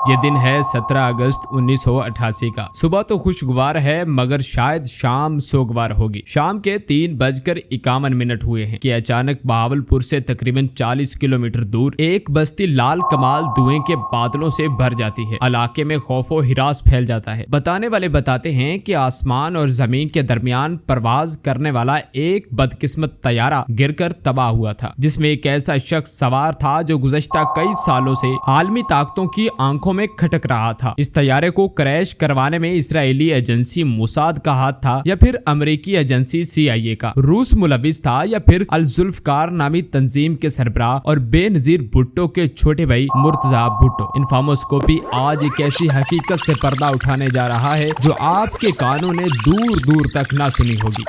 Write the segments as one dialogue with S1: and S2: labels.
S1: ये दिन है 17 अगस्त 1988 का। सुबह तो खुशगवार है मगर शायद शाम सोगवार होगी। शाम के 3:51 हुए हैं कि अचानक बहावलपुर से तकरीबन 40 किलोमीटर दूर एक बस्ती लाल कमाल धुएं के बादलों से भर जाती है। इलाके में खौफो हिरास फैल जाता है। बताने वाले बताते हैं कि आसमान और जमीन के दरमियान परवाज करने वाला एक बदकिस्मत तैयारा गिरकर तबाह हुआ था, जिसमें एक ऐसा शख्स सवार था जो गुज़श्ता कई सालों से आलमी ताकतों की आंखों में खटक रहा था। इस तैयारे को क्रैश करवाने में इस्राएली एजेंसी मोसाद का हाथ था या फिर अमेरिकी एजेंसी CIA का। रूस मुलविस था या फिर अल जुल्फकार नामी तंजीम के सरबराह और बेनजीर भुट्टो के छोटे भाई मुर्तजा भुट्टो। इन्फॉर्मोस्कोपी आज एक ऐसी हकीकत से पर्दा उठाने जा रहा है जो आपके कानों ने दूर दूर तक ना सुनी होगी।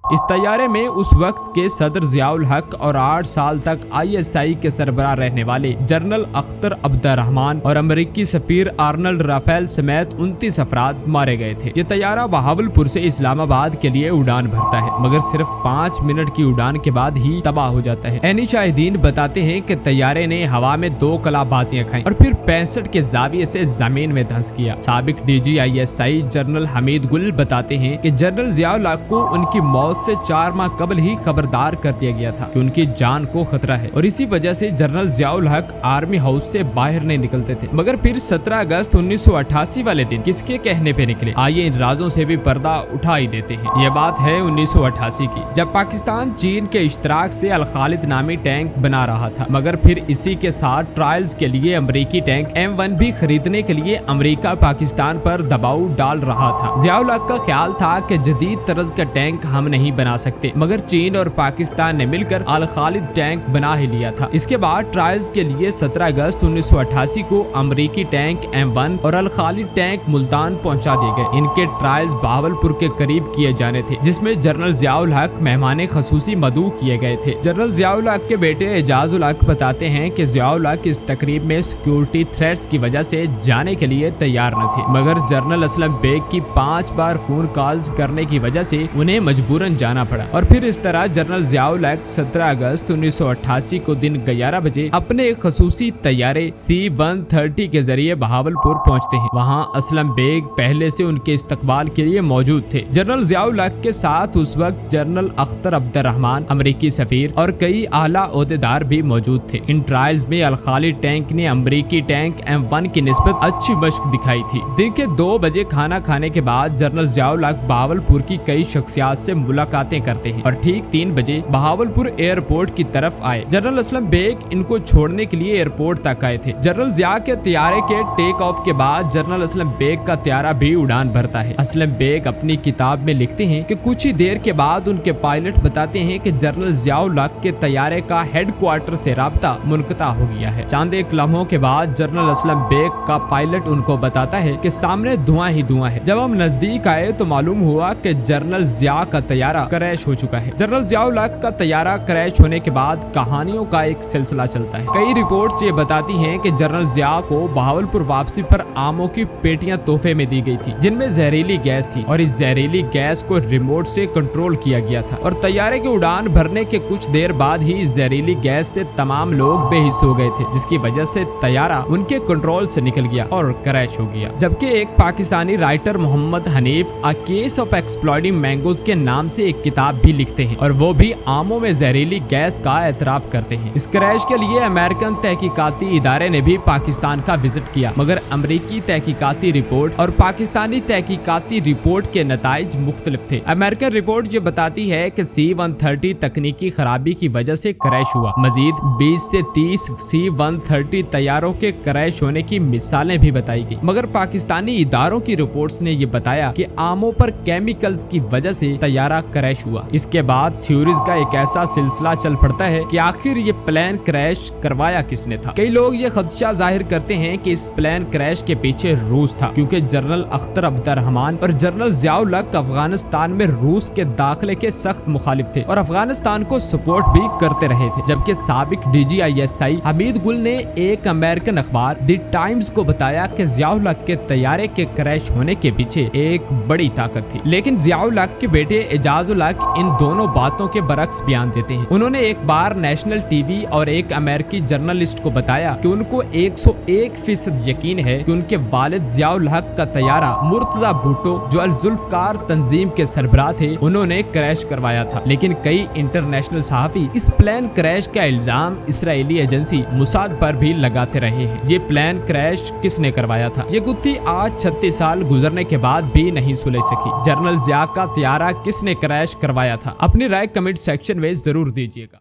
S1: इस तैयारे में उस वक्त के सदर जियाउल हक और 8 साल तक ISI के सरबराह रहने वाले जनरल अख्तर अब्दुर्रहमान और अमेरिकी सफीर आर्नल्ड राफेल समेत 29 अफराद मारे गए थे। ये तैयारा बहावलपुर से इस्लामाबाद के लिए उड़ान भरता है मगर सिर्फ 5 मिनट की उड़ान के बाद ही तबाह हो जाता है। ऐनी शाहिदीन बताते हैं कि तैयारे ने हवा में 2 कलाबाजियां खाई और फिर 65 के जाविये से जमीन में धंस गया। साबिक DG ISI जनरल हमीद गुल बताते हैं कि जनरल जियाउल हक को उनकी मौत से 4 माह कबल ही खबरदार कर दिया गया था कि उनकी जान को खतरा है और इसी वजह से जनरल जियाउल हक आर्मी हाउस से बाहर नहीं निकलते थे। मगर फिर 17 अगस्त 1988 वाले दिन किसके कहने पे निकले? आइए इन राजों से भी पर्दा उठा ही देते हैं। यह बात है 1988 की, जब पाकिस्तान चीन के इश्तराक से अल खालिद नामी टैंक बना रहा था। मगर फिर इसी के साथ ट्रायल्स के लिए अमेरिकी टैंक M1 भी खरीदने के लिए अमेरिका पाकिस्तान पर दबाव डाल रहा था। जियाउल हक का ख्याल था कि जदीद तर्ज का टैंक हम नहीं बना सकते, मगर चीन और पाकिस्तान ने मिलकर अल खालिद टैंक बना ही लिया था। इसके बाद ट्रायल्स के लिए 17 अगस्त 1988 को अमेरिकी टैंक M1 और अल खालिद टैंक मुल्तान पहुंचा दिए गए। इनके ट्रायल्स बहावलपुर के करीब किए जाने थे, जिसमें जनरल जियाउल हक मेहमान खसूसी मदऊ किए गए थे। जनरल जियाउल हक के बेटे एजाजुल हक बताते हैं कि जियाउल हक इस तकरीब में सिक्योरिटी थ्रेट्स की वजह से जाने के लिए तैयार न थे, मगर जनरल असलम बेग की 5 बार फोन कॉल्स करने की वजह से उन्हें मजबूरन जाना पड़ा और फिर इस तरह जनरल जियाउल हक 17 अगस्त 1988 को दिन 11 बजे अपने एक खसूसी तैयारे C-130 के जरिए बहावलपुर पहुंचते हैं। वहां असलम बेग पहले से उनके इस्तकबाल के लिए मौजूद थे। जनरल जियाउल हक के साथ उस वक्त जनरल अख्तर अब्दुर्रहमान, अमेरिकी सफीर और कई आला ओहदेदार भी मौजूद थे। इन ट्रायल्स में अल खालिद टैंक ने अमेरिकी टैंक M1 की निस्बत अच्छी मशक दिखाई थी। दिन के 2 बजे खाना खाने के बाद जनरल जियाउल हक बहावलपुर की कई शख्सियात से मुलाकातें करते हैं और ठीक 3 बजे बहावलपुर एयरपोर्ट की तरफ आए। जनरल असलम बेग इनको छोड़ने के लिए एयरपोर्ट तक आए थे। जनरल जिया के तैयारे के टेक ऑफ के बाद जनरल असलम बेग का तैयारा भी उड़ान भरता है। असलम बेग अपनी किताब में लिखते हैं कि कुछ ही देर के बाद उनके पायलट बताते हैं कि जनरल जियाउल हक के तैयारे का हेडक्वार्टर से राब्ता मुनक़ता हो गया है। चंद एक लम्हों के बाद जनरल असलम बेग का पायलट उनको बताता है कि सामने धुआं ही धुआं है। जब हम नजदीक आए तो मालूम हुआ कि जनरल जिया का तैयारा क्रैश हो चुका है। जनरल जियाउल हक का तैयारा क्रैश होने के बाद कहानियों का एक सिलसिला चलता है। कई रिपोर्ट्स ये बताती हैं कि जनरल जिया को बहावलपुर वापसी पर आमों की पेटियां तोहफे में दी गई थी, जिनमें जहरीली गैस थी और इस जहरीली गैस को रिमोट से कंट्रोल किया गया था और तैयारे की उड़ान भरने के कुछ देर बाद ही इस जहरीली गैस से तमाम लोग बेहिस हो गए थे, जिसकी वजह से तैयारा उनके कंट्रोल से निकल गया और क्रैश हो गया। जबकि एक Pakistani writer Mohammad Hanif a case of exploiting mangoes के नाम से एक किताब भी लिखते हैं और वो भी आमों में जहरीली गैस का एतराफ करते हैं। इस क्रैश के लिए अमेरिकन तहकीकाती इदारे ने भी पाकिस्तान का विजिट किया, मगर अमेरिकी तहकीकाती रिपोर्ट और पाकिस्तानी तहकीकाती रिपोर्ट के नताइज मुख्तलिफ थे। अमेरिकन रिपोर्ट ये बताती है कि C-130 तकनीकी खराबी की वजह से क्रैश हुआ। मजीद 20 से 30 C-130 तैयारों के क्रैश होने की मिसालें भी बताई गई, मगर पाकिस्तानी इदारों की रिपोर्ट्स ने ये बताया कि आमों पर केमिकल्स की वजह से तैयारा क्रैश हुआ। इसके बाद थ्योरीज का एक ऐसा सिलसिला चल पड़ता है कि आखिर ये प्लेन क्रैश करवाया किसने था। कई लोग ये खदशा जाहिर करते हैं कि इस प्लेन क्रैश के पीछे रूस था, क्योंकि जनरल अख्तर अब्दुर्रहमान और जनरल जियाउल हक अफगानिस्तान में रूस के दाखिले के सख्त मुखालिफ थे और अफगानिस्तान को सपोर्ट भी करते रहे थे। जबकि साबिक DGISI हमीद गुल ने एक अमेरिकन अखबार द टाइम्स को बताया कि जियाउल हक के तैयारे के क्रैश होने के पीछे एक बड़ी ताकत थी। लेकिन जियाउल हक के बेटे एजाजुल हक इन दोनों बातों के बरक्स बयान देते हैं। उन्होंने एक बार नेशनल टीवी और एक अमेरिकी जर्नलिस्ट को बताया कि उनको 101% यकीन है कि उनके वालिद जियाउल हक का तैयारा मुर्तजा भुट्टो जो अल जुल्फकार तंजीम के सरबराह थे, उन्होंने क्रैश करवाया था। लेकिन कई इंटरनेशनल सहाफी इस प्लेन क्रैश का इल्जाम इसराइली एजेंसी मुसाद पर भी लगाते रहे हैं। ये प्लेन क्रैश किसने करवाया था, ये गुत्थी आज 36 साल गुजरने के बाद भी नहीं सुलझ सकी। जनरल जिया का तैयारा किसने क्रैश करवाया था? अपनी राय कमेंट सेक्शन में जरूर दीजिएगा।